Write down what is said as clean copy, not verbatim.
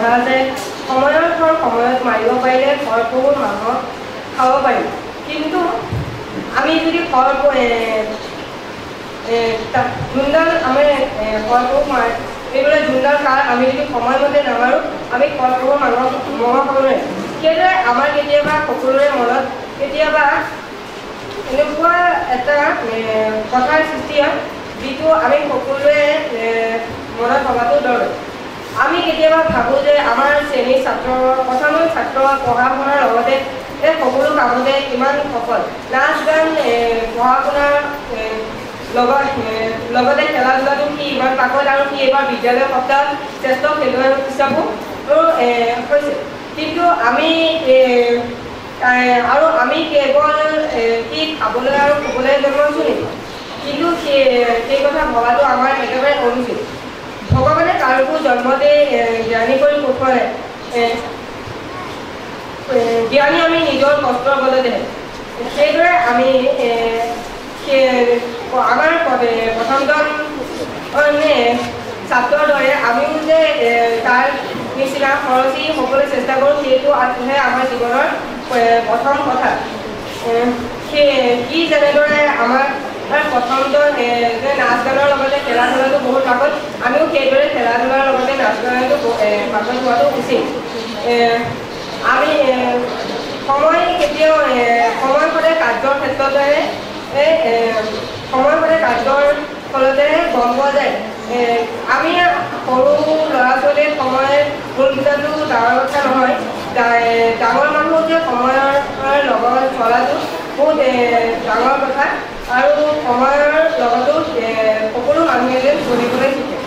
যে সময়ৰ ফল সময়ত মাৰিব পাৰিলে ফলবোৰ মানুহক খাব পাৰিম কিন্তু আমি যদি যোনডাল আমি ফলবোৰ এইবোলে যোনডাল কাল আমি যদি সময়মতে নামাৰোঁ আমি ফলবোৰ মানুহক খাব নোৱাৰিম সেইদৰে আমাৰ কেতিয়াবা সকলোৰে মনত কেতিয়াবা এনেকুৱা এটা কথাৰ সৃষ্টি হয় যিটো আমি সকলোৱে মনত ভবাটো দৰকাৰ আমি কেতিয়াবা ভাবোঁ যে আমাৰ শ্ৰেণীৰ প্ৰথমৰ ছাত্ৰ পঢ়া শুনাৰ লগতে সকলো কামতে ইমান সফল নাচ গান পঢ়া শুনাৰ লগতে খেলা ধূলাটো সি ইমান পাকত আৰু সি এইবাৰ বিদ্যালয় সপ্তাহ শ্ৰেষ্ঠ খেলুৱৈ হিচাপেও হৈছে কিন্তু আমি কেৱল সি খাবলৈ আৰু শুবলৈ জন্ম হৈছোঁ নেকি কিন্তু সেই কথা ভবাটো আমাৰ একেবাৰে অনুচিত ভগৱানে কাৰোকো জন্মতে জ্ঞানী কৰি পঠোৱা নাই জ্ঞানী আমি নিজৰ কষ্টৰ বলতে সেইদৰে আমি আমাৰ প্ৰথমজন ছাত্ৰৰ দৰে আমিও যে তাৰ নিচিনা খৰচী হ'বলৈ চেষ্টা কৰোঁ সেইটোহে আমাৰ জীৱনৰ প্ৰথম কথা সি যেনেদৰে আমাৰ প্ৰথমজন নাচ গানৰ লগতে খেলা ধূলাটো বহুত পাকত আমিও সেইদৰে খেলা ধূলাৰ লগতে নাচ গানটো পাকত হোৱাটো উচিত আমি সময় কেতিয়াও সময় সদায় কাৰ্যৰ ক্ষেত্ৰতে সময় সদায় কাৰ্যৰ ফলতে গম পোৱা যায় আমি সৰু ল'ৰা ছোৱালীৰ সময় ভুল বুজাটো ডাঙৰ কথা নহয় ডাঙৰ মানুহ যে সময়ৰ লগত চলাটো বহুত ডাঙৰ কথা আৰু সময়ৰ লগতো সকলো মানুহে যে চলিবলৈ শিকে